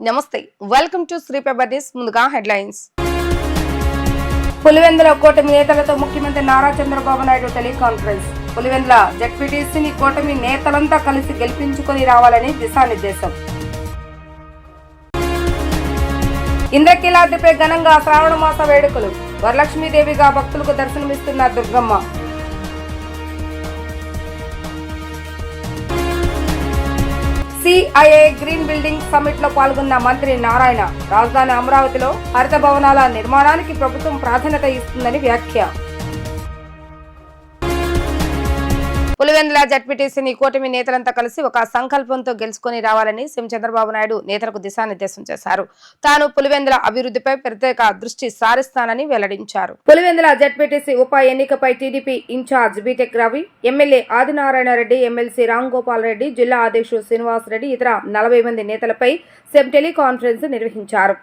నమస్తే, welcome to Sri paper news. ముందుగా headlines. Pulivendula కూటమి నేతలతో ముఖ్యమంత్రి నారా చంద్రబాబు నాయుడు టెలికాన్ఫరెన్స్. పులివెందుల జెడ్పీటీసీని కూటమి నేతలంతా కలిసి గెలిపించుకొని రావాలని దిశానిర్దేశం. ఇంద్రకీలాద్రిపై ఘనంగా శ్రావణ మాస వేడుకలు. వరలక్ష్మీదేవిగా భక్తులకు దర్శనమిస్తున్న Durgamma. CIA green building summit లో పాల్గొన్న మంత్రి నారాయణ. రాజధాని అమరావతిలో హరిత భవనాల నిర్మాణానికి ప్రభుత్వం ప్రాధాన్యత ఇస్తుందని వ్యాఖ్య. పులివెందుల జెడ్పీటీసీని కూటమి నేతలంతా కలిసి ఒక సంకల్పంతో గెలుచుకొని రావాలని సీఎం చంద్రబాబు నాయుడు నేతలకు దిశానిర్దేశం చేశారు. తాను పులివెందుల అభివృద్ధిపై ప్రత్యేక దృష్టి సారిస్తానని వెల్లడించారు. పులివెందుల జెడ్పీటీసీ ఉప ఎన్నికపై TDP incharge BTech Ravi, MLA Adinarayana Reddy, MLC Ram Gopal Reddy, జిల్లా అధ్యక్షుడు శ్రీనివాస్ రెడ్డి, ఇతర 40 మంది నేతలపై సీఎం టెలికాన్ఫరెన్స్ నిర్వహించారు.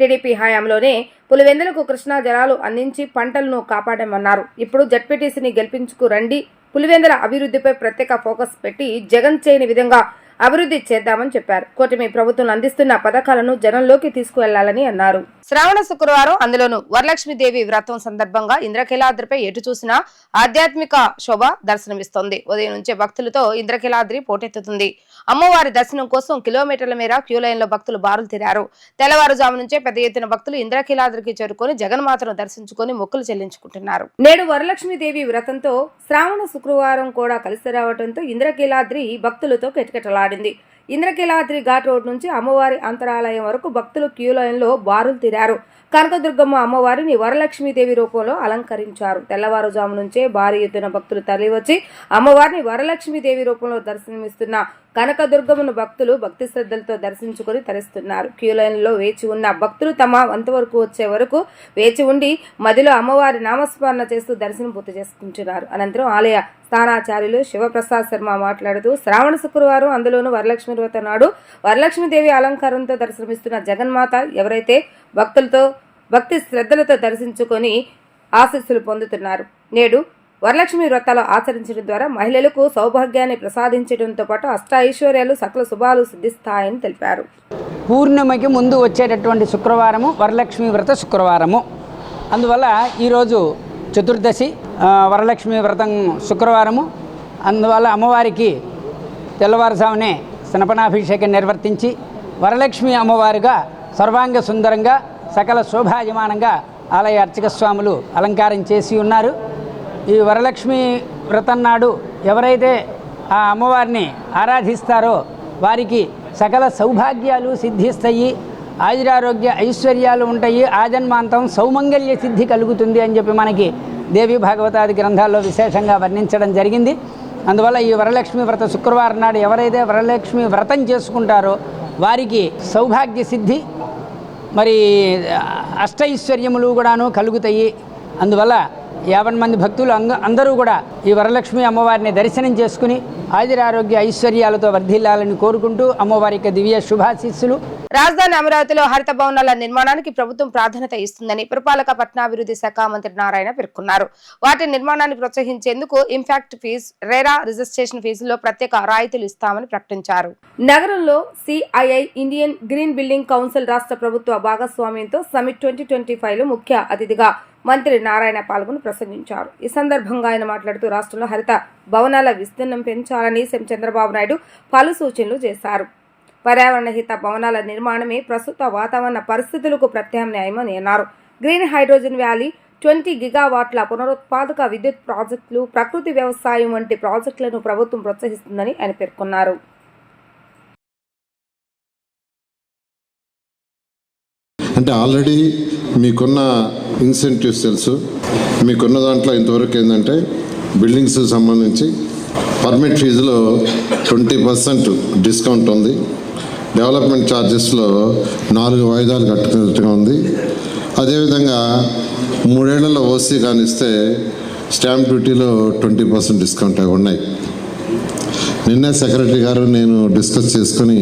టీడీపీ హయాంలోనే పులివెందులకు కృష్ణా జలాలు అందించి పంటలను కాపాడామన్నారు. ఇప్పుడు జెడ్పీటీసీని గెలిపించుకు రండి, పులివెందుల అభివృద్ధిపై ప్రత్యేక ఫోకస్ పెట్టి జగన్ చేయని విధంగా అభివృద్ధి చేద్దామని చెప్పారు. కూటమి ప్రభుత్వం అందిస్తున్న పథకాలను జనంలోకి తీసుకువెళ్లాలని అన్నారు. శ్రావణ శుక్రవారం, అందులోనూ వరలక్ష్మీదేవి వ్రతం సందర్భంగా ఇంద్రకీలాద్రిపై ఎటు చూసినా ఆధ్యాత్మిక శోభ దర్శనమిస్తోంది. ఉదయం నుంచే భక్తులతో ఇంద్రకీలాద్రి పోటెత్తుతుంది. అమ్మవారి దర్శనం కోసం కిలోమీటర్ల మేర క్యూ లైన్ లో భక్తులు బారులు తీరారు. తెల్లవారుజాము నుంచే పెద్ద ఎత్తున భక్తులు ఇంద్రకీలాద్రికి చేరుకొని జగన్మాతను దర్శించుకొని మొక్కులు చెల్లించుకుంటున్నారు. నేడు వరలక్ష్మీదేవి వ్రతంతో శ్రావణ శుక్రవారం కూడా కలిసి రావడంతో ఇంద్రకీలాద్రి భక్తులతో కెటకెటలాడింది. ఇంద్రకీలాద్రి ఘాట్ రోడ్ నుంచి అమ్మవారి అంతరాలయం వరకు భక్తులు క్యూ లైన్ లో బారులు తీరారు. కనకదుర్గమ్మ అమ్మవారిని వరలక్ష్మీదేవి రూపంలో అలంకరించారు. తెల్లవారుజాము నుంచే భారీ ఎత్తున భక్తులు తరలివచ్చి అమ్మవారిని వరలక్ష్మీదేవి రూపంలో దర్శనమిస్తున్న కనకదుర్గమ్మను భక్తులు భక్తి శ్రద్ధలతో దర్శించుకుని తరిస్తున్నారు. క్యూ లైన్ లో వేచి ఉన్న భక్తులు తమ వంతు వరకు వచ్చే వరకు వేచి ఉండి మదిలో అమ్మవారి నామస్మరణ చేస్తూ దర్శనం పూర్తి చేసుకుంటున్నారు. అనంతరం ఆలయ స్థానాచార్యులు శివప్రసాద్ శర్మ మాట్లాడుతూ శ్రావణ శుక్రవారం, అందులోనూ వరలక్ష్మి వ్రతం నాడు వరలక్ష్మీదేవి అలంకారంతో దర్శనమిస్తున్న జగన్మాత ఎవరైతే భక్తులతో భక్తి శ్రద్ధలతో దర్శించుకొని ఆశీస్సులు పొందుతున్నారు. నేడు వరలక్ష్మి వ్రతాలు ఆచరించడం ద్వారా మహిళలకు సౌభాగ్యాన్ని ప్రసాదించడంతో పాటు అష్టైశ్వర్యాలు, సకల శుభాలు సిద్ధిస్తాయని తెలిపారు. పూర్ణిమకి ముందు వచ్చేటటువంటి శుక్రవారము వరలక్ష్మి వ్రత శుక్రవారము. అందువల్ల ఈరోజు చతుర్దశి, వరలక్ష్మి వ్రతం శుక్రవారము. అందువల్ల అమ్మవారికి తెల్లవారుజామునే స్నపనాభిషేకం నిర్వర్తించి వరలక్ష్మి అమ్మవారిగా సర్వాంగ సుందరంగా సకల శోభాయమానంగా ఆలయ అర్చక స్వాములు అలంకారం చేసి ఉన్నారు. ఈ వరలక్ష్మి వ్రతం నాడు ఎవరైతే ఆ అమ్మవారిని ఆరాధిస్తారో వారికి సకల సౌభాగ్యాలు సిద్ధిస్తాయి, ఆయురారోగ్య ఐశ్వర్యాలు ఉంటాయి, ఆజన్మాంతం సౌమంగళ్య సిద్ధి కలుగుతుంది అని చెప్పి మనకి దేవి భాగవతాది గ్రంథాల్లో విశేషంగా వర్ణించడం జరిగింది. అందువల్ల ఈ వరలక్ష్మి వ్రత శుక్రవారం నాడు ఎవరైతే వరలక్ష్మి వ్రతం చేసుకుంటారో వారికి సౌభాగ్య సిద్ధి, మరి అష్టైశ్వర్యములు కూడాను కలుగుతాయి. అందువల్ల 50 మంది భక్తులు అందరూ కూడా ఈ వరలక్ష్మి అమ్మవారిని దర్శనం చేసుకుని ఆయురారోగ్య ఐశ్వర్యాలతో వర్ధిల్లాలని కోరుకుంటూ అమ్మవారి యొక్క దివ్య శుభాశీస్సులు. రాజధాని అమరావతిలో హరిత భవనాల నిర్మాణానికి ప్రభుత్వం ప్రాధాన్యత ఇస్తుందని పురపాలక పట్టణాభివృద్ధి శాఖ మంత్రి నారాయణ పేర్కొన్నారు. వాటి నిర్మాణాన్ని ప్రోత్సహించేందుకు ఇంపాక్ట్ ఫీజు, రేరా రిజిస్ట్రేషన్ ఫీజుల్లో ప్రత్యేక రాయితీలు ఇస్తామని ప్రకటించారు. నగరంలో CII Indian green building council రాష్ట్ర ప్రభుత్వ భాగస్వామ్యంతో సమిట్ 2025లో ముఖ్య అతిథిగా మంత్రి నారాయణ పాల్గొని ప్రసంగించారు. ఈ సందర్భంగా ఆయన మాట్లాడుతూ రాష్ట్రంలో హరిత భవనాల విస్తీర్ణం పెంచాలని సీఎం చంద్రబాబు నాయుడు పలు సూచనలు చేశారు. పర్యావరణ హిత భవనాల నిర్మాణమే ప్రస్తుత వాతావరణ పరిస్థితులకు ప్రత్యామ్నాయమని అన్నారు. గ్రీన్ హైడ్రోజన్ వ్యాలీ, 20 గిగావాట్ల పునరుత్పాదక విద్యుత్ ప్రాజెక్టులు, ప్రకృతి వ్యవసాయం వంటి ప్రాజెక్టులను ప్రభుత్వం ప్రోత్సహిస్తుందని ఆయన పేర్కొన్నారు. అంటే ఆల్రెడీ మీకున్న ఇన్సెంటివ్స్ తెలుసు. మీకున్న దాంట్లో ఇంతవరకు ఏంటంటే బిల్డింగ్స్ సంబంధించి పర్మిట్ ఫీజులో 20% డిస్కౌంట్ ఉంది. డెవలప్మెంట్ ఛార్జెస్లో 4 వాయిదాలు కట్టుకున్నట్టుగా ఉంది. అదేవిధంగా 3 ఏళ్లలో ఓసీ కానిస్తే స్టాంప్ డ్యూటీలో 20% డిస్కౌంట్ అవి ఉన్నాయి. నిన్నే సెక్రటరీ గారు నేను డిస్కస్ చేసుకొని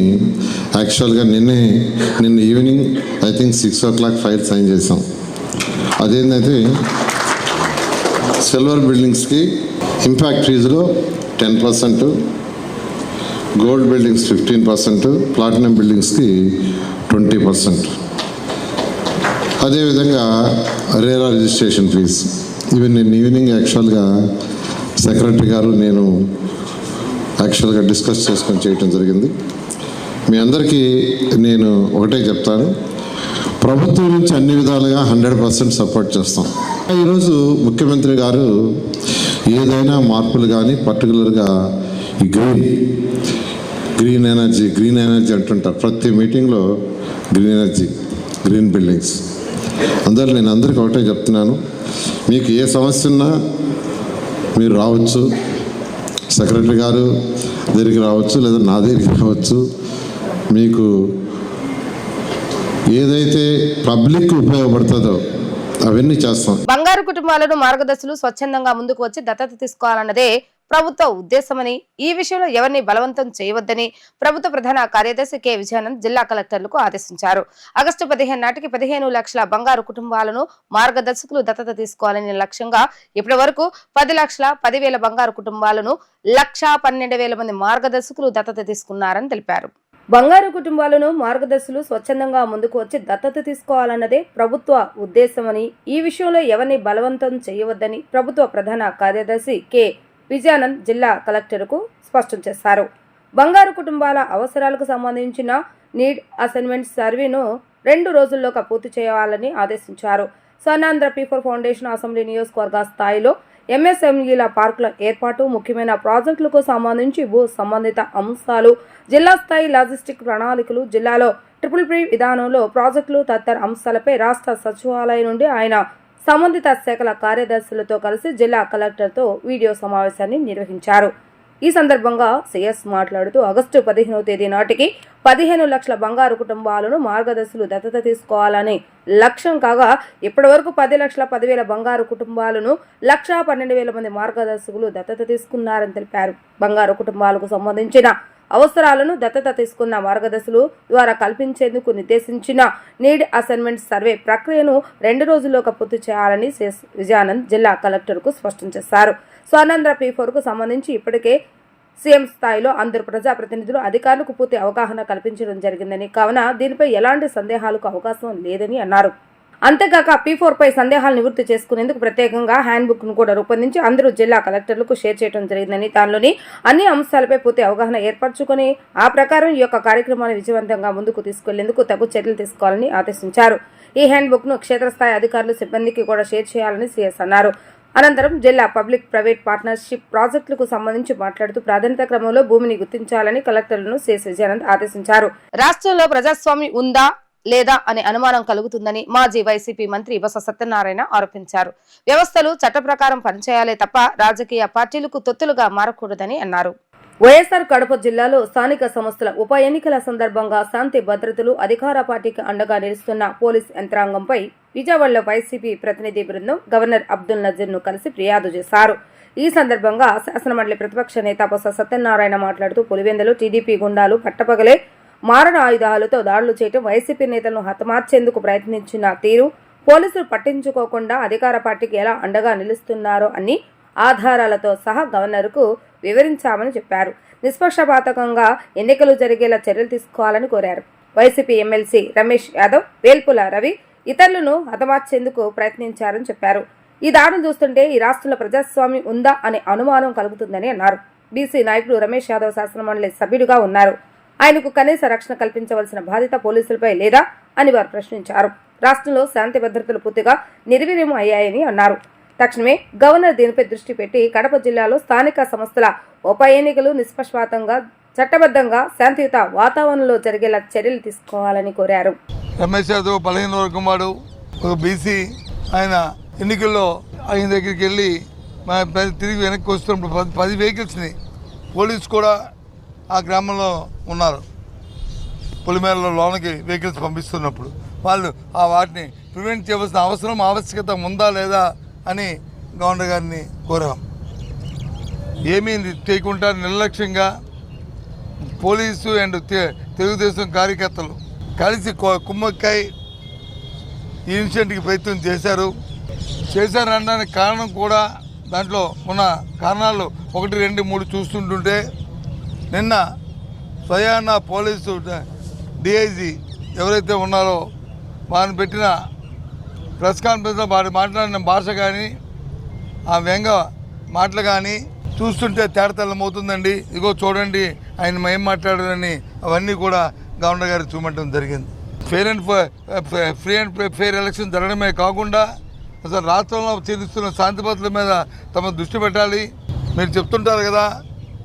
యాక్చువల్గా నిన్న evening I think 6 o'clock file sign చేసాం. అదేంటంటే సిల్వర్ బిల్డింగ్స్కి ఇంపాక్ట్ ఫీజులో 10%, గోల్డ్ బిల్డింగ్స్ 15%, ప్లాటినం బిల్డింగ్స్కి 20%. అదేవిధంగా రేరా రిజిస్ట్రేషన్ ఫీజ్ ఇవి నేను ఈవినింగ్ యాక్చువల్గా సెక్రటరీ గారు నేను యాక్చువల్గా డిస్కస్ చేసుకొని చేయటం జరిగింది. మీ అందరికీ నేను ఒకటే చెప్తాను, ప్రభుత్వం నుంచి అన్ని విధాలుగా 100% సపోర్ట్ చేస్తాం. ఈరోజు ముఖ్యమంత్రి గారు ఏదైనా మార్పులు కానీ పర్టికులర్గా ఈ గ్రీన్ ఎనర్జీ అంటుంటారు ప్రతి మీటింగ్లో, గ్రీన్ ఎనర్జీ, గ్రీన్ బిల్డింగ్స్. అందువల్ల నేను అందరికీ ఒకటే చెప్తున్నాను, మీకు ఏ సమస్య ఉన్నా మీరు రావచ్చు, సెక్రటరీ గారు దగ్గరికి రావచ్చు, లేదా నా దగ్గరికి రావచ్చు. మీకు ఏదైతే పబ్లిక్ ఉపయోగపడుతుందో అవన్నీ చేస్తాం. బంగారు కుటుంబాలను మార్గదర్శులు స్వచ్ఛందంగా ముందుకు వచ్చి దత్తత తీసుకోవాలన్నదే ప్రభుత్వ ఉద్దేశమని, ఈ విషయంలో ఎవరిని బలవంతం చేయవద్దని ప్రభుత్వ ప్రధాన కార్యదర్శి కె విజయానంద్ జిల్లా కలెక్టర్లకు ఆదేశించారు. ఆగస్టు 15 నాటికి 15 లక్షల బంగారు కుటుంబాలను మార్గదర్శకులు దత్తత తీసుకోవాలనే లక్ష్యంగా ఇప్పటి వరకు 10,10,000 బంగారు కుటుంబాలను 1,12,000 మంది మార్గదర్శకులు దత్తత తీసుకున్నారని తెలిపారు. బంగారు కుటుంబాలను మార్గదర్శులు స్వచ్ఛందంగా ముందుకు వచ్చి దత్తత తీసుకోవాలన్నదే ప్రభుత్వ ఉద్దేశమని, ఈ విషయంలో ఎవరిని బలవంతం చేయవద్దని ప్రభుత్వ ప్రధాన కార్యదర్శి కె విజయానంద్ జిల్లా కలెక్టర్కు స్పష్టం చేశారు. బంగారు కుటుంబాల అవసరాలకు సంబంధించిన నీడ్ అసైన్మెంట్ సర్వేను 2 రోజుల్లోగా పూర్తి చేయాలని ఆదేశించారు. స్వర్ణాంధ్ర P4 ఫౌండేషన్ అసెంబ్లీ నియోజకవర్గ స్థాయిలో ఎంఎస్ఎంఈల పార్కుల ఏర్పాటు, ముఖ్యమైన ప్రాజెక్టులకు సంబంధించి భూ సంబంధిత అంశాలు, జిల్లా స్థాయి లాజిస్టిక్ ప్రణాళికలు, జిల్లాలో ట్రిపుల్ విధానంలో ప్రాజెక్టులు తదితర అంశాలపై రాష్ట్ర సచివాలయం నుండి ఆయన సంబంధిత శాఖల కార్యదర్శులతో కలిసి జిల్లా కలెక్టర్తో వీడియో సమావేశాన్ని నిర్వహించారు. ఈ సందర్భంగా సిఎస్ మాట్లాడుతూ ఆగస్టు 15వ తేదీ నాటికి 15 లక్షల బంగారు కుటుంబాలను మార్గదర్శులు దత్తత తీసుకోవాలని లక్ష్యం కాగా, ఇప్పటి వరకు 10,10,000 బంగారు కుటుంబాలను 1,12,000 మంది మార్గదర్శకులు దత్తత తీసుకున్నారని తెలిపారు. బంగారు కుటుంబాలకు సంబంధించిన అవసరాలను దత్తత తీసుకున్న మార్గదర్శులు ద్వారా కల్పించేందుకు నిర్దేశించిన నీడ్ అసైన్మెంట్ సర్వే ప్రక్రియను 2 రోజుల్లోగా పూర్తి చేయాలని విజయానంద్ జిల్లా కలెక్టర్కు స్పష్టం చేశారు. స్వర్ణాంధ్ర P4కు సంబంధించి ఇప్పటికే సీఎం స్థాయిలో అందరు ప్రజాప్రతినిధులు, అధికారులకు పూర్తి అవగాహన కల్పించడం జరిగిందని, కావున దీనిపై ఎలాంటి సందేహాలకు అవకాశం లేదని అన్నారు. అంతేకాక P4 పై సందేహాలు నివృత్తి చేసుకునేందుకు ప్రత్యేకంగా హ్యాండ్ బుక్ ను కూడా రూపొందించి అందరూ జిల్లా కలెక్టర్లకు షేర్ చేయడం జరిగిందని, దానిలోని అన్ని అంశాలపై పూర్తి అవగాహన ఏర్పరచుకుని ఆ ప్రకారం ఈ యొక్క కార్యక్రమాన్ని విజయవంతంగా ముందుకు తీసుకెళ్లేందుకు తగు చర్యలు తీసుకోవాలని ఆదేశించారు. ఈ హ్యాండ్ బుక్ ను క్షేత్రస్థాయి అధికారులు, సిబ్బందికి కూడా షేర్ చేయాలని సీఎస్ అన్నారు. అనంతరం జిల్లా పబ్లిక్ ప్రైవేట్ పార్ట్నర్షిప్ ప్రాజెక్టులకు సంబంధించి మాట్లాడుతూ ప్రాధాన్యత క్రమంలో భూమిని గుర్తించాలని కలెక్టర్లను సిఎస్ విజయానంద్ ఆదేశించారు. రాష్ట్రంలో ప్రజాస్వామ్యం ఉందా లేదా అనే అనుమానం కలుగుతుందని మాజీ వైసీపీ మంత్రి బొత్స సత్యనారాయణ ఆరోపించారు. వ్యవస్థలు చట్ట ప్రకారం పనిచేయాలే తప్ప రాజకీయ పార్టీలకు తొత్తులుగా మారకూడదని అన్నారు. వైఎస్ఆర్ కడప జిల్లాలో స్థానిక సంస్థల ఉప ఎన్నికల సందర్భంగా శాంతి భద్రతలు అధికార పార్టీకి అండగా నిలుస్తున్న పోలీస్ యంత్రాంగంపై విజయవాడలో వైసీపీ ప్రతినిధి బృందం గవర్నర్ అబ్దుల్ నజీర్ ను కలిసి ఫిర్యాదు చేశారు. ఈ సందర్భంగా శాసనమండలి ప్రతిపక్ష నేత బొత్స సత్యనారాయణ మాట్లాడుతూ పులివెందులు టీడీపీ గుండాలు పట్టపగలే మారణ ఆయుధాలతో దాడులు చేయడం, వైసీపీ నేతలను హతమార్చేందుకు ప్రయత్నించిన తీరు, పోలీసులు పట్టించుకోకుండా అధికార పార్టీకి ఎలా అండగా నిలుస్తున్నారో అన్ని ఆధారాలతో సహా గవర్నర్కు వివరించామని చెప్పారు. నిష్పక్షపాతంగా ఎన్నికలు జరిగేలా చర్యలు తీసుకోవాలని కోరారు. వైసీపీ ఎమ్మెల్సీ రమేష్ యాదవ్, వేల్పుల రవి ఇతరులను హతమార్చేందుకు ప్రయత్నించారని చెప్పారు. ఈ దాడులు చూస్తుంటే ఈ రాష్ట్రంలో ప్రజాస్వామ్యం ఉందా అనే అనుమానం కలుగుతుందని అన్నారు. బీసీ నాయకుడు రమేష్ యాదవ్ శాసనమండలి సభ్యుడిగా ఉన్నారు. ఆయనకు కనీస రక్షణ కల్పించవలసిన బాధ్యత పోలీసులపై లేదా అని వారు ప్రశ్నించారు. రాష్ట్రంలో శాంతి భద్రతలు పూర్తిగా నిర్వీర్యం అయ్యాయని అన్నారు. తక్షణమే గవర్నర్ దీనిపై దృష్టి పెట్టి కడప జిల్లాలో స్థానిక సంస్థల ఉప ఎన్నికలు నిష్పక్షపాతంగా, చట్టబద్ధంగా, శాంతియుత వాతావరణంలో జరిగేలా చర్యలు తీసుకోవాలని కోరారు. రమేష్ యాదవ్ 15 వర్గం వాడు, ఒక బీసీ. ఆయన ఎన్నికల్లో ఆయన దగ్గరికి వెళ్ళి తిరిగి వెనక్కి వస్తున్నప్పుడు 10 వెహికల్స్ని పోలీసు కూడా ఆ గ్రామంలో ఉన్నారు. పులిమేరలో లోనకి వెహికల్స్ పంపిస్తున్నప్పుడు వాళ్ళు ఆ వాటిని ప్రివెంట్ చేయవలసిన ఆవశ్యకత ఉందా లేదా అని గవర్నర్ గారిని కోరాం. ఏమీ చేయకుండా నిర్లక్ష్యంగా పోలీసు అండ్ తెలుగుదేశం కార్యకర్తలు కలిసి కుమ్మక్కై ఈ ఇన్సిడెంట్కి ప్రయత్నం చేశారనడానికి కారణం కూడా దాంట్లో ఉన్న కారణాలు 1, 2, 3 చూస్తుంటుంటే నిన్న స్వయాన పోలీసు డిఐజీ ఎవరైతే ఉన్నారో వారిని పెట్టిన ప్రెస్ కాన్ఫరెన్స్లో వారు మాట్లాడిన భాష కానీ ఆ వ్యంగ మాటలు కానీ చూస్తుంటే తేడతెల్లమవుతుందండి. ఇదిగో చూడండి ఆయన ఏం మాట్లాడారని అవన్నీ కూడా గవర్నర్ గారికి చూపడం జరిగింది. ఫ్రీ అండ్ ఫెయిర్ ఎలక్షన్ జరగడమే కాకుండా అసలు రాష్ట్రంలో చెల్లిస్తున్న శాంతి భద్రతల మీద తమ దృష్టి పెట్టాలి. మీరు చెప్తుంటారు కదా,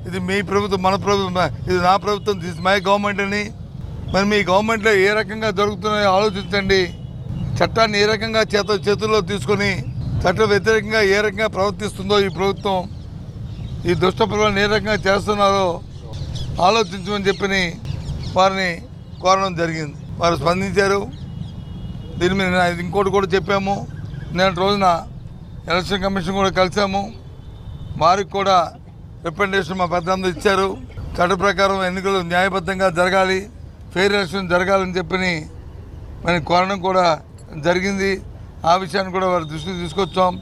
ఇది మీ ప్రభుత్వం, మన ప్రభుత్వం, ఇది నా ప్రభుత్వం, దిస్ మై గవర్నమెంట్ అని. మరి మీ గవర్నమెంట్లో ఏ రకంగా జరుగుతున్నాయో ఆలోచించండి. చట్టాన్ని ఏ రకంగా చేతుల్లో తీసుకొని చట్ట వ్యతిరేకంగా ఏ రకంగా ప్రవర్తిస్తుందో ఈ ప్రభుత్వం, ఈ దుష్ట ప్రజలను ఏ రకంగా చేస్తున్నారో ఆలోచించమని చెప్పని వారిని కోరడం జరిగింది. వారు స్పందించారు. దీని మీద ఇంకోటి కూడా చెప్పాము. నేను రోజున ఎలక్షన్ కమిషన్ కూడా కలిసాము. వారికి కూడా రిప్రజెంటేషన్ మా పెద్దలందరూ ఇచ్చారు. చట్ట ప్రకారం ఎన్నికలు న్యాయబద్ధంగా జరగాలి, ఫెయిర్ ఎలక్షన్ జరగాలని చెప్పని మనం కోరడం కూడా జరిగింది. ఆ విషయాన్ని కూడా వారి దృష్టికి తీసుకొచ్చాం.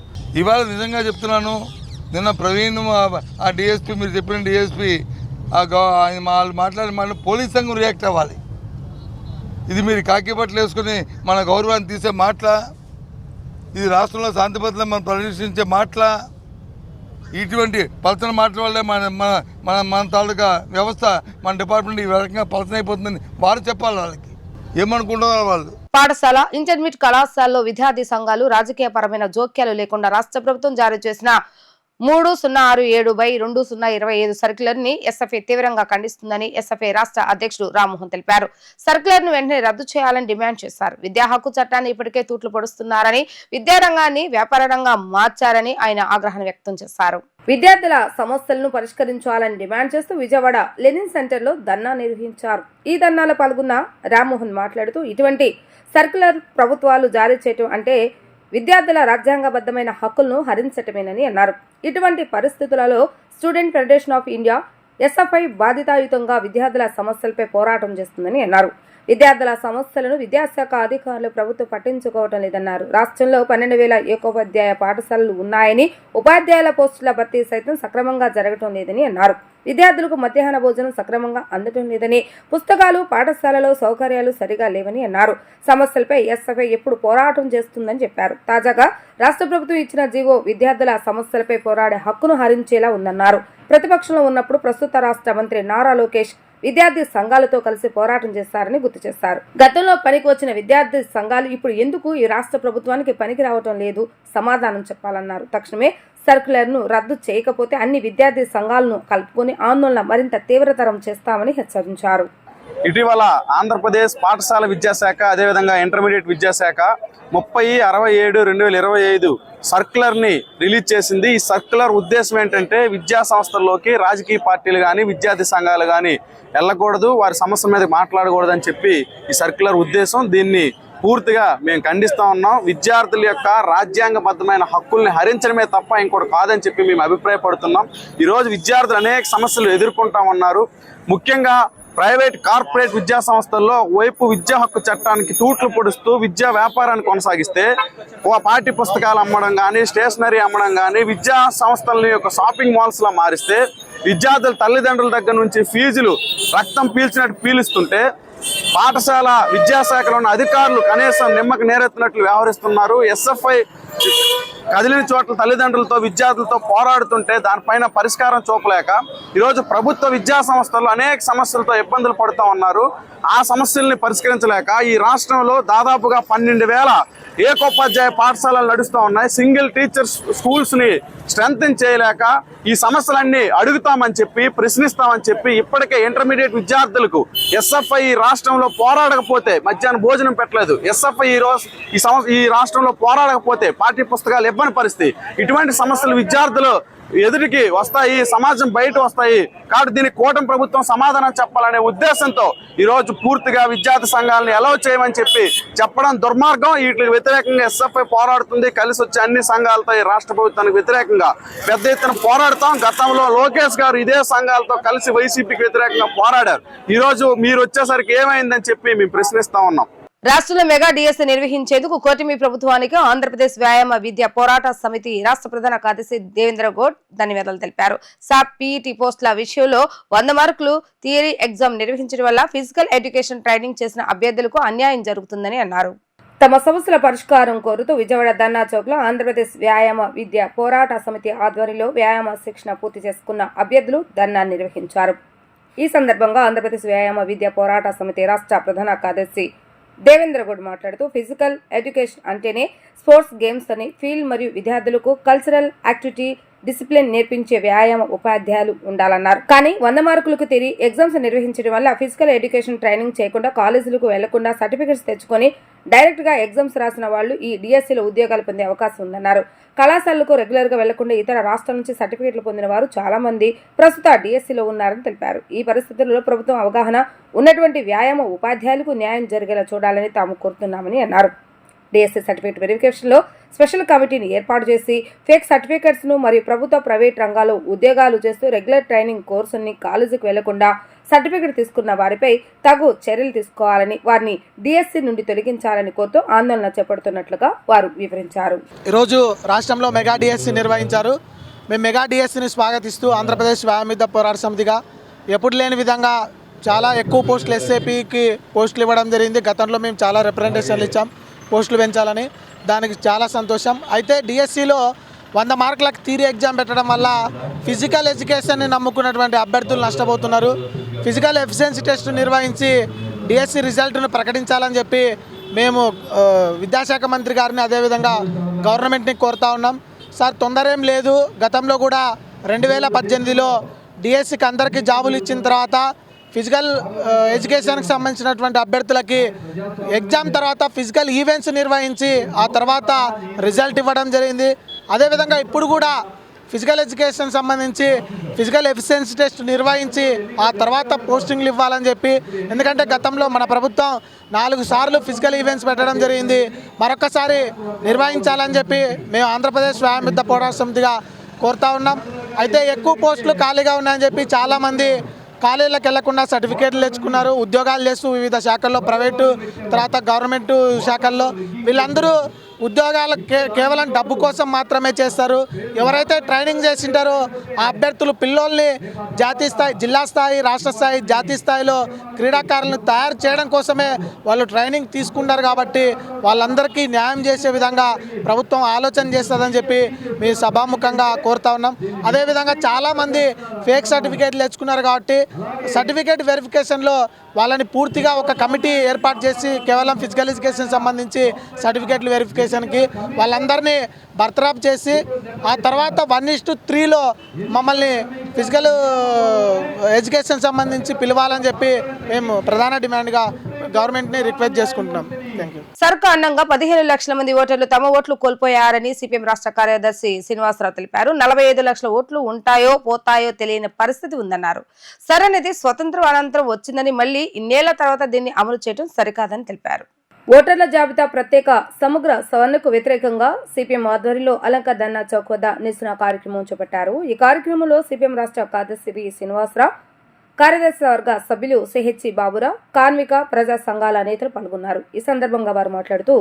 ఇవాళ నిజంగా చెప్తున్నాను, నిన్న ప్రవీణ్ ఆ డిఎస్పీ, మీరు చెప్పిన డిఎస్పీ ఆయన వాళ్ళు మాట్లాడి పోలీస్ సంఘం రియాక్ట్ అవ్వాలి. ఇది మీరు కాకి బట్టలు వేసుకుని మన గౌరవాన్ని తీసే మాటల, ఇది రాష్ట్రంలో శాంతి భద్రతలను మనం పరిరక్షించే మాటల, ఇటువంటి పలచన మాటల వల్లే మన తాలూకా వ్యవస్థ, మన డిపార్ట్మెంట్ ఈ రకంగా పలచన అయిపోతుందని వారు చెప్పాలి. వాళ్ళకి ఏమనుకుంటున్నారు వాళ్ళు. పాఠశాల, ఇంటర్మీడియట్ కళాశాలలో విద్యార్థి సంఘాలు రాజకీయ పరమైన జోక్యాలు లేకుండా రాష్ట్ర ప్రభుత్వం జారీ చేసిన 3067/2025 సర్క్యులర్ ని ఎస్ఎఫ్ఐ తీవ్రంగా ఖండిస్తుందని ఎస్ఎఫ్ఐ రాష్ట్ర అధ్యక్షుడు రామ్మోహన్ తెలిపారు. సర్క్యులర్ ను వెంటనే రద్దు చేయాలని డిమాండ్ చేశారు. విద్యా హక్కు చట్టాన్ని ఇప్పటికే తూట్లు పొడుస్తున్నారని, విద్యారంగాన్ని వ్యాపార రంగా మార్చారని ఆయన ఆగ్రహం వ్యక్తం చేశారు. విద్యార్థుల సమస్యలను పరిష్కరించాలని డిమాండ్ చేస్తూ విజయవాడ లెనిన్ సెంటర్ లో ధర్నా నిర్వహించారు. ఈ ధర్నాలో పాల్గొన్న రామ్మోహన్ మాట్లాడుతూ, ఇటువంటి సర్క్యులర్ ప్రభుత్వాలు జారీ చేయటం అంటే విద్యార్థుల రాజ్యాంగబద్ధమైన హక్కులను హరించటమేనని అన్నారు. ఇటువంటి పరిస్థితులలో student federation of India SFI బాధితాయుతంగా విద్యార్థుల సమస్యలపై పోరాటం చేస్తుందని అన్నారు. విద్యార్థుల సమస్యలను విద్యాశాఖ అధికారులు ప్రభుత్వం పట్టించుకోవటం లేదన్నారు. రాష్ట్రంలో 12,000 ఏకోపాధ్యాయ పాఠశాలలు ఉన్నాయని, ఉపాధ్యాయుల పోస్టుల భర్తీ సైతం సక్రమంగా జరగటం లేదని అన్నారు. విద్యార్థులకు మధ్యాహ్న భోజనం సక్రమంగా అందటం లేదని, పుస్తకాలు, పాఠశాలలో సౌకర్యాలు సరిగా లేవని అన్నారు. సమస్యలపై ఎస్ఎఫ్ఐ ఎప్పుడు పోరాటం చేస్తుందని చెప్పారు. తాజాగా రాష్ట్ర ప్రభుత్వం ఇచ్చిన జీవో విద్యార్థుల సమస్యలపై పోరాడే హక్కును హరించేలా ఉందన్నారు. ప్రతిపక్షంలో ఉన్నప్పుడు ప్రస్తుత రాష్ట్ర మంత్రి నారా లోకేష్ విద్యార్థి సంఘాలతో కలిసి పోరాటం చేస్తారని గుర్తు చేశారు. గతంలో పనికి వచ్చిన విద్యార్థి సంఘాలు ఇప్పుడు ఎందుకు ఈ రాష్ట్ర ప్రభుత్వానికి పనికి రావటం లేదు, సమాధానం చెప్పాలన్నారు. తక్షణమే సర్క్యులర్ ను రద్దు చేయకపోతే అన్ని విద్యార్థి సంఘాలను కలుపుకొని ఆందోళన మరింత తీవ్రతరం చేస్తామని హెచ్చరించారు. ఇటీవల ఆంధ్రప్రదేశ్ పాఠశాల విద్యాశాఖ, అదేవిధంగా ఇంటర్మీడియట్ విద్యాశాఖ 30/67/2025 సర్క్యులర్ని రిలీజ్ చేసింది. ఈ సర్క్యులర్ ఉద్దేశం ఏంటంటే, విద్యా సంస్థల్లోకి రాజకీయ పార్టీలు కానీ విద్యార్థి సంఘాలు కానీ వెళ్ళకూడదు, వారి సమస్య మీద మాట్లాడకూడదు అని చెప్పి ఈ సర్క్యులర్ ఉద్దేశం. దీన్ని పూర్తిగా మేము ఖండిస్తూ ఉన్నాం. విద్యార్థుల యొక్క రాజ్యాంగబద్ధమైన హక్కుల్ని హరించడమే తప్ప ఇంకోటి కాదని చెప్పి మేము అభిప్రాయపడుతున్నాం. ఈరోజు విద్యార్థులు అనేక సమస్యలు ఎదుర్కొంటా ఉన్నారు. ముఖ్యంగా ప్రైవేట్, కార్పొరేట్ విద్యా సంస్థల్లో వైపు విద్యా హక్కు చట్టానికి తూట్లు పొడుస్తూ విద్యా వ్యాపారాన్ని కొనసాగిస్తే, పాఠ్య పుస్తకాలు అమ్మడం కానీ, స్టేషనరీ అమ్మడం కానీ, విద్యా సంస్థలని యొక్క షాపింగ్ మాల్స్లో మారిస్తే, విద్యార్థుల తల్లిదండ్రుల దగ్గర నుంచి ఫీజులు రక్తం పీల్చినట్టు పీలుస్తుంటే, పాఠశాల విద్యాశాఖలో ఉన్న అధికారులు కనీసం నిమ్మకి నేరెత్తినట్లు వ్యవహరిస్తున్నారు. ఎస్ఎఫ్ఐ కదిలిన చోట్ల తల్లిదండ్రులతో, విద్యార్థులతో పోరాడుతుంటే దానిపైన పరిష్కారం చూపలేక ఈరోజు ప్రభుత్వ విద్యా సంస్థలు అనేక సమస్యలతో ఇబ్బందులు పడుతూ ఉన్నారు. ఆ సమస్యల్ని పరిష్కరించలేక ఈ రాష్ట్రంలో దాదాపుగా 12,000 ఏకోపాధ్యాయ పాఠశాలలు నడుస్తూ ఉన్నాయి. సింగిల్ టీచర్ స్కూల్స్ని స్ట్రెంథెన్ చేయలేక ఈ సమస్యలన్నీ అడుగుతామని చెప్పి, ప్రశ్నిస్తామని చెప్పి ఇప్పటికే ఇంటర్మీడియట్ విద్యార్థులకు ఎస్ఎఫ్ఐ ఈ రాష్ట్రంలో పోరాడకపోతే మధ్యాహ్నం భోజనం పెట్టలేదు. ఎస్ఎఫ్ఐ ఈ రాష్ట్రంలో పోరాడకపోతే పాఠ్య పుస్తకాలు ఇవ్వని పరిస్థితి. ఇటువంటి సమస్యలు విద్యార్థులు ఎదుటికి వస్తాయి, సమాజం బయట వస్తాయి. కాబట్టి దీనికి కూటమి ప్రభుత్వం సమాధానం చెప్పాలనే ఉద్దేశంతో ఈరోజు పూర్తిగా విద్యార్థి సంఘాలను అలౌ చేయమని చెప్పడం దుర్మార్గం. వీటికి వ్యతిరేకంగా ఎస్ఎఫ్ఐ పోరాడుతుంది. కలిసి వచ్చే అన్ని సంఘాలతో ఈ రాష్ట్ర ప్రభుత్వానికి వ్యతిరేకంగా పెద్ద ఎత్తున పోరాడతాం. గతంలో లోకేష్ గారు ఇదే సంఘాలతో కలిసి వైసీపీకి వ్యతిరేకంగా పోరాడారు. ఈరోజు మీరు వచ్చేసరికి ఏమైందని చెప్పి మేము ప్రశ్నిస్తా ఉన్నాం. రాష్ట్రంలో మెగా డిఎస్సీ నిర్వహించేందుకు కూటమి ప్రభుత్వానికి ఆంధ్రప్రదేశ్ వ్యాయామ విద్య పోరాట సమితి రాష్ట్ర ప్రధాన కార్యదర్శి దేవేంద్ర గౌడ్ ధన్యవాదాలు తెలిపారు. సాప్ పీఈటీ పోస్టుల విషయంలో 100 మార్కులు థియరీ ఎగ్జామ్ నిర్వహించడం వల్ల ఫిజికల్ ఎడ్యుకేషన్ ట్రైనింగ్ చేసిన అభ్యర్థులకు అన్యాయం జరుగుతుందని అన్నారు. తమ సమస్యల పరిష్కారం కోరుతూ విజయవాడ ధర్నా చౌక్ లో ఆంధ్రప్రదేశ్ వ్యాయామ విద్య పోరాట సమితి ఆధ్వర్యంలో వ్యాయామ శిక్షణ పూర్తి చేసుకున్న అభ్యర్థులు ధర్నా నిర్వహించారు. ఈ సందర్భంగా ఆంధ్రప్రదేశ్ వ్యాయామ విద్య పోరాట సమితి రాష్ట్ర ప్రధాన కార్యదర్శి దేవేంద్ర గౌడ్ మాట్లాడుతూ ఫిజికల్ ఎడ్యుకేషన్ అంటేనే స్పోర్ట్స్ గేమ్స్ అని ఫీల్డ్ మరియు విద్యార్థులకు కల్చరల్ యాక్టివిటీ డిసిప్లిన్ నేర్పించే వ్యాయామ ఉపాధ్యాయులు ఉండాలన్నారు. కానీ 100 మార్కులకు తిరిగి ఎగ్జామ్స్ నిర్వహించడం వల్ల ఫిజికల్ ఎడ్యుకేషన్ ట్రైనింగ్ చేయకుండా కాలేజీలకు వెళ్లకుండా సర్టిఫికెట్స్ తెచ్చుకొని డైరెక్ట్ గా ఎగ్జామ్స్ రాసిన వాళ్ళు ఈ డిఎస్సీలో ఉద్యోగాలు పొందే అవకాశం ఉందన్నారు. కళాశాలకు రెగ్యులర్ గా వెళ్లకుండా ఇతర రాష్ట్రాల నుంచి సర్టిఫికెట్లు పొందిన వారు చాలా మంది ప్రస్తుత డిఎస్సీలో ఉన్నారని తెలిపారు. ఈ పరిస్థితుల్లో ప్రభుత్వం అవగాహన ఉన్నటువంటి వ్యాయామ ఉపాధ్యాయులకు న్యాయం జరిగేలా చూడాలని తాము కోరుతున్నామని అన్నారు. డిఎస్సీ సర్టిఫికేట్ వెరిఫికేషన్ లో స్పెషల్ కమిటీని ఏర్పాటు చేసి ఫేక్ సర్టిఫికేట్స్ ను మరియు ప్రభుత్వ ప్రైవేట్ రంగాల్లో ఉద్యోగాలు చేస్తూ రెగ్యులర్ ట్రైనింగ్ కోర్సుని కాలేజీకి వెళ్లకుండా సర్టిఫికేట్ తీసుకున్న వారిపై తగు చర్యలు తీసుకోవాలని, వారిని డిఎస్సీ నుండి తొలగించాలని కోరుతూ ఆందోళన చేపడుతున్నట్లుగా వారు వివరించారు. ఈరోజు రాష్ట్రంలో మెగా డిఎస్సీ నిర్వహించారు. మేము మెగా డిఎస్సీని స్వాగతిస్తూ ఆంధ్రప్రదేశ్ వ్యాయామ విద్య పోరాట సమితిగా ఎప్పుడు లేని విధంగా చాలా ఎక్కువ పోస్టులు ఎస్ఏపీకి పోస్టులు ఇవ్వడం జరిగింది. గతంలో మేము చాలా రిప్రజెంటేషన్లు ఇచ్చాం పోస్టులు పెంచాలని, దానికి చాలా సంతోషం. అయితే డిఎస్సిలో 100 మార్కులకు థియరీ ఎగ్జామ్ పెట్టడం వల్ల ఫిజికల్ ఎడ్యుకేషన్ని నమ్ముకున్నటువంటి అభ్యర్థులు నష్టపోతున్నారు. ఫిజికల్ ఎఫిషియన్సీ టెస్ట్ నిర్వహించి డిఎస్సి రిజల్ట్ను ప్రకటించాలని చెప్పి మేము విద్యాశాఖ మంత్రి గారిని అదేవిధంగా గవర్నమెంట్ని కోరుతా ఉన్నాం. సార్ తొందర ఏం లేదు, గతంలో కూడా 2018లో డిఎస్సికి అందరికీ జాబులు ఇచ్చిన తర్వాత ఫిజికల్ ఎడ్యుకేషన్కి సంబంధించినటువంటి అభ్యర్థులకి ఎగ్జామ్ తర్వాత ఫిజికల్ ఈవెంట్స్ నిర్వహించి ఆ తర్వాత రిజల్ట్ ఇవ్వడం జరిగింది. అదేవిధంగా ఇప్పుడు కూడా ఫిజికల్ ఎడ్యుకేషన్ సంబంధించి ఫిజికల్ ఎఫిషియన్సీ టెస్ట్ నిర్వహించి ఆ తర్వాత పోస్టింగ్లు ఇవ్వాలని చెప్పి, ఎందుకంటే గతంలో మన ప్రభుత్వం 4 సార్లు ఫిజికల్ ఈవెంట్స్ పెట్టడం జరిగింది, మరొకసారి నిర్వహించాలని చెప్పి మేము ఆంధ్రప్రదేశ్ వ్యాయామ విద్య పోరాట సమితిగా కోరుతా ఉన్నాం. అయితే ఎక్కువ పోస్టులు ఖాళీగా ఉన్నాయని చెప్పి చాలామంది కాలేజీలకు వెళ్లకుండా సర్టిఫికేట్లు తెచ్చుకున్నారు, ఉద్యోగాలు చేస్తూ వివిధ శాఖల్లో ప్రైవేటు తర్వాత గవర్నమెంట్ శాఖల్లో. వీళ్ళందరూ ఉద్యోగాలు కేవలం డబ్బు కోసం మాత్రమే చేస్తారు. ఎవరైతే ట్రైనింగ్ చేసింటారో ఆ అభ్యర్థులు పిల్లోల్ని జాతీయ స్థాయి, జిల్లా స్థాయి, రాష్ట్ర స్థాయి, జాతీయ స్థాయిలో క్రీడాకారులను తయారు చేయడం కోసమే వాళ్ళు ట్రైనింగ్ తీసుకుంటారు. కాబట్టి వాళ్ళందరికీ న్యాయం చేసే విధంగా ప్రభుత్వం ఆలోచన చేస్తుందని చెప్పి మీ సభాముఖంగా కోరుతా ఉన్నాం. అదేవిధంగా చాలామంది ఫేక్ సర్టిఫికేట్లు తెచ్చుకున్నారు కాబట్టి సర్టిఫికేట్ వెరిఫికేషన్లో వాళ్ళని పూర్తిగా ఒక కమిటీ ఏర్పాటు చేసి కేవలం ఫిజికల్ ఎడ్యుకేషన్ సంబంధించి సర్టిఫికేట్లు వెరిఫికేషన్కి వాళ్ళందరినీ బర్తరఫ్ చేసి ఆ తర్వాత 1:3లో మమ్మల్ని ఫిజికల్ ఎడ్యుకేషన్ సంబంధించి పిలవాలని చెప్పి మేము ప్రధాన డిమాండ్గా గవర్నమెంట్ని రిక్వెస్ట్ చేసుకుంటున్నాం. Thank you. సర్కారణంగా 15 లక్షల మంది ఓటర్లు తమ ఓట్లు కోల్పోయారని సిపిఎం రాష్ట్ర కార్యదర్శి శ్రీనివాసరావు తెలిపారు. 45 లక్షల ఓట్లు ఉంటాయో పోతాయో తెలియని పరిస్థితి ఉందన్నారు. సరైనది స్వతంత్రం అనంతరం వచ్చిందని, మళ్లీ ఇన్నేళ్ల తర్వాత దీన్ని అమలు చేయడం సరికాదని తెలిపారు. ఓటర్ల జాబితా ప్రత్యేక సమగ్ర సవరణకు వ్యతిరేకంగా సిపిఎం ఆధ్వర్యంలో అలంకార్ ధర్నా చౌక్ వద్ద నిరసన కార్యక్రమం చేపట్టారు. ఈ కార్యక్రమంలో సిపిఎం రాష్ట్ర కార్యదర్శి వి శ్రీనివాసరావు, కార్యదర్శి వర్గ సభ్యులు సిహెచ్సి బాబురావు, కార్మిక ప్రజా సంఘాల నేతలు పాల్గొన్నారు. ఈ సందర్భంగా వారు మాట్లాడుతూ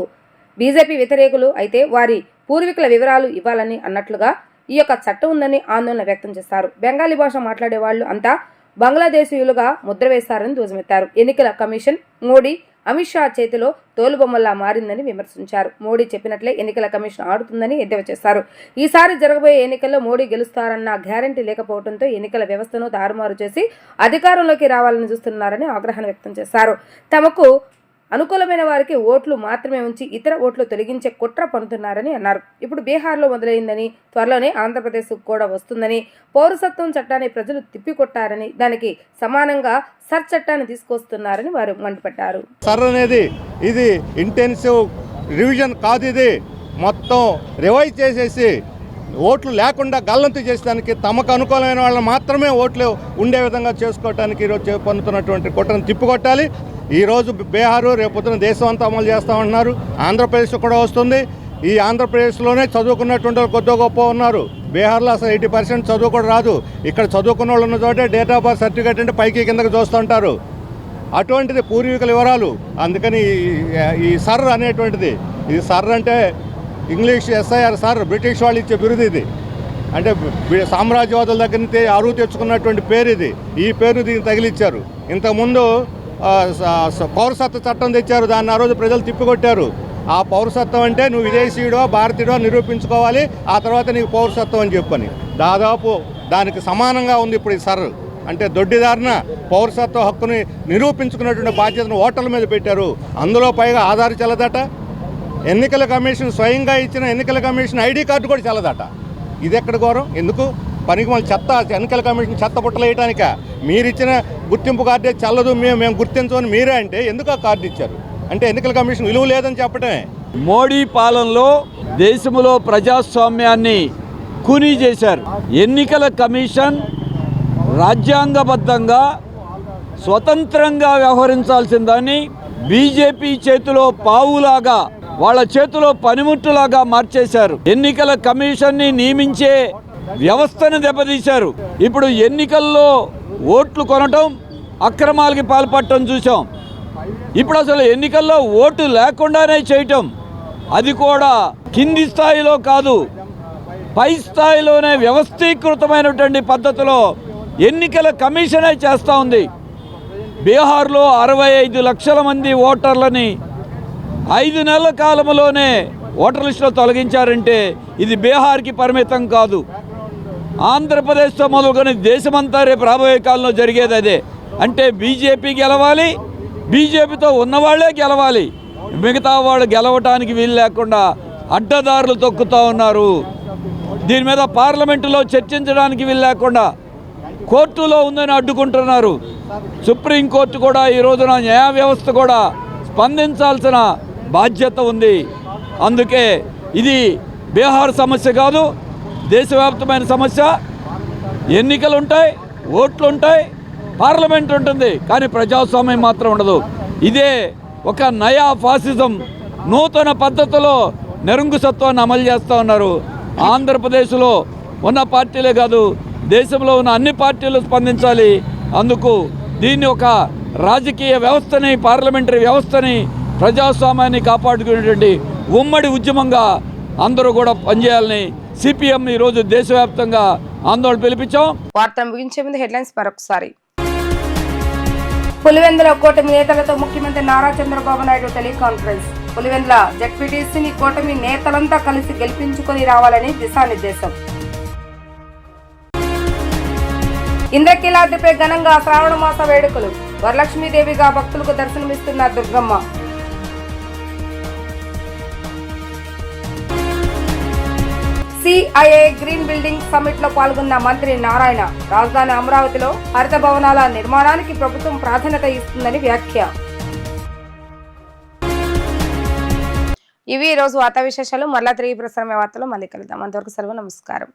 బీజేపీ వ్యతిరేకులు అయితే వారి పూర్వీకుల వివరాలు ఇవ్వాలని అన్నట్లుగా ఈ యొక్క చట్టం ఉందని ఆందోళన వ్యక్తం చేశారు. బెంగాలీ భాష మాట్లాడే వాళ్ళు అంతా బంగ్లాదేశీయులుగా ముద్ర వేశారని ధ్వజమెత్తారు. ఎన్నికల కమిషన్ మోడీ, అమిత్ షా చేతిలో తోలుబొమ్మల్లా మారిందని విమర్శించారు. మోడీ చెప్పినట్లే ఎన్నికల కమిషన్ ఆడుతుందని ఎద్దేవా చేశారు. ఈసారి జరగబోయే ఎన్నికల్లో మోడీ గెలుస్తారన్న గ్యారంటీ లేకపోవడంతో ఎన్నికల వ్యవస్థను తారుమారు చేసి అధికారంలోకి రావాలని చూస్తున్నారని ఆగ్రహం వ్యక్తం చేశారు. తమకు అనుకూలమైన వారికి ఓట్లు మాత్రమే ఉంచి ఇతర ఓట్లు తొలగించే కుట్ర పన్నుతున్నారని అన్నారు. ఇప్పుడు బీహార్లో మొదలైందని, త్వరలోనే ఆంధ్రప్రదేశ్ కూడా వస్తుందని, పౌరసత్వం చట్టాన్ని ప్రజలు తిప్పికొట్టారని, దానికి సమానంగా సర్ చట్టాన్ని తీసుకొస్తున్నారని వారు మండిపడ్డారు. సర్ అనేది ఇది ఇంటెన్సివ్ రివిజన్ కాదు, ఇది మొత్తం రివైజ్ చేసేసి ఓట్లు లేకుండా గల్లంతు చేసేదానికి, తమకు అనుకూలమైన వాళ్ళని మాత్రమే ఓట్లు ఉండే విధంగా చేసుకోవడానికి ఈరోజు పొందుతున్నటువంటి కుట్రను తిప్పికొట్టాలి. ఈరోజు బీహారు, రేపొద్దున దేశం అంతా అమలు చేస్తామన్నారు. ఆంధ్రప్రదేశ్ కూడా వస్తుంది. ఈ ఆంధ్రప్రదేశ్లోనే చదువుకున్నటువంటి వాళ్ళు కొద్దిగా గొప్ప ఉన్నారు. బీహార్లో అసలు 80% చదువు కూడా రాదు. ఇక్కడ చదువుకున్న వాళ్ళు ఉన్న చోటే డేట్ ఆఫ్ బర్త్ సర్టిఫికేట్ అంటే పైకి కిందకి చూస్తుంటారు. అటువంటిది పూర్వీకుల వివరాలు. అందుకని ఈ సర్ అనేటువంటిది, ఇది సర్ అంటే ఇంగ్లీష్ SIR సర్, బ్రిటిష్ వాళ్ళు ఇచ్చే బిరుదు ఇది. అంటే సామ్రాజ్యవాదుల దగ్గర నుంచి అరువు తెచ్చుకున్నటువంటి పేరు ఇది. ఈ పేరు దీనికి తగిలిచ్చారు. ఇంతకుముందు పౌరసత్వ చట్టం తెచ్చారు, దాన్ని ఆ రోజు ప్రజలు తిప్పికొట్టారు. ఆ పౌరసత్వం అంటే నువ్వు విదేశీయుడో భారతీయుడో నిరూపించుకోవాలి, ఆ తర్వాత నీకు పౌరసత్వం అని చెప్పని. దాదాపు దానికి సమానంగా ఉంది ఇప్పుడు ఈ సర్. అంటే దొడ్డిదారిన పౌరసత్వ హక్కుని నిరూపించుకున్నటువంటి బాధ్యతను ఓటర్ల మీద పెట్టారు. అందులో పైగా ఆధార్ చెల్లదట, ఎన్నికల కమిషన్ స్వయంగా ఇచ్చిన ఎన్నికల కమిషన్ ID కార్డు కూడా చెల్లదట. ఇది ఎక్కడ ఘోరం? ఎందుకు పనికి మళ్ళీ చెత్త ఎన్నికల కమిషన్ చెత్త పుట్టలు వేయడానిక? మీరు ఇచ్చిన గుర్తింపు కార్డే చల్లదు, మేము గుర్తించమని మీరే అంటే ఎందుకు ఆ కార్డు ఇచ్చారు? అంటే ఎన్నికల కమిషన్ విలువ లేదని చెప్పటమే. మోడీ పాలనలో దేశంలో ప్రజాస్వామ్యాన్ని కూనీ చేశారు. ఎన్నికల కమిషన్ రాజ్యాంగబద్ధంగా స్వతంత్రంగా వ్యవహరించాల్సిందని బీజేపీ చేతిలో పావులాగా, వాళ్ళ చేతిలో పనిముట్టులాగా మార్చేశారు. ఎన్నికల కమిషన్ని నియమించే వ్యవస్థను దెబ్బతీశారు. ఇప్పుడు ఎన్నికల్లో ఓట్లు కొనటం, అక్రమాలకి పాల్పడటం చూసాం. ఇప్పుడు అసలు ఎన్నికల్లో ఓటు లేకుండానే చేయటం, అది కూడా కింది స్థాయిలో కాదు, పై స్థాయిలోనే వ్యవస్థీకృతమైనటువంటి పద్ధతిలో ఎన్నికల కమిషనే చేస్తూ ఉంది. బీహార్లో 65 లక్షల మంది ఓటర్లని 5 నెలల కాలంలోనే ఓటర్ లిస్టులో తొలగించారంటే ఇది బీహార్కి పరిమితం కాదు. ఆంధ్రప్రదేశ్తో మొదలుకొని దేశమంతా రేపు రాబోయే కాలంలో జరిగేది అదే. అంటే బీజేపీ గెలవాలి, బీజేపీతో ఉన్నవాళ్లే గెలవాలి, మిగతా వాళ్ళు గెలవటానికి వీలు లేకుండా అడ్డదారులు తొక్కుతూ ఉన్నారు. దీని మీద పార్లమెంటులో చర్చించడానికి వీలు లేకుండా కోర్టులో ఉందని అడ్డుకుంటున్నారు. సుప్రీంకోర్టు కూడా ఈ రోజున న్యాయ వ్యవస్థ కూడా స్పందించాల్సిన బాధ్యత ఉంది. అందుకే ఇది బీహార్ సమస్య కాదు, దేశవ్యాప్తమైన సమస్య. ఎన్నికలు ఉంటాయి, ఓట్లు ఉంటాయి, పార్లమెంట్ ఉంటుంది, కానీ ప్రజాస్వామ్యం మాత్రం ఉండదు. ఇదే ఒక నయా ఫాసిజం, నూతన పద్ధతిలో నిరంకుశత్వాన్ని అమలు చేస్తూ ఉన్నారు. ఆంధ్రప్రదేశ్లో ఉన్న పార్టీలే కాదు, దేశంలో ఉన్న అన్ని పార్టీలు స్పందించాలి. అందుకు దీన్ని ఒక రాజకీయ వ్యవస్థని, పార్లమెంటరీ వ్యవస్థని, ప్రజాస్వామ్యాన్ని కాపాడుకునేటువంటి ఉమ్మడి ఉద్యమంగా అందరూ కూడా పనిచేయాలని CPM ఈరోజు దేశవ్యాప్తంగా ఆందోళన పిలిపించాం. వార్తను ముగించే ముందు హెడ్లైన్స్ మరొకసారి. పులివెందుల కూటమి నేతలతో ముఖ్యమంత్రి నారా చంద్రబాబు నాయుడు టెలికాన్ఫరెన్స్. పులివెందుల జెడ్పీటీసీని కూటమి నేతలంతా కలిసి గెలిపించుకొని రావాలని దిశానిర్దేశం. ఇంద్రకీలాద్రిపై ఘనంగా శ్రావణ మాస వేడుకలు. వరలక్ష్మీదేవిగా భక్తులకు దర్శనమిస్తున్న Durgamma. CIA green building summit లో పాల్గొన్న మంత్రి నారాయణ. రాజధాని అమరావతిలో హరిత భవనాల నిర్మాణానికి ప్రభుత్వం ప్రాధాన్యత ఇస్తుందని వ్యాఖ్య. ఇవి ఈ రోజు వార్తా విశేషాలు. మరలా తిరిగి ప్రసారమే వార్తలు మళ్ళీ కలుద్దాం. అంతవరకు సెలవు, నమస్కారం.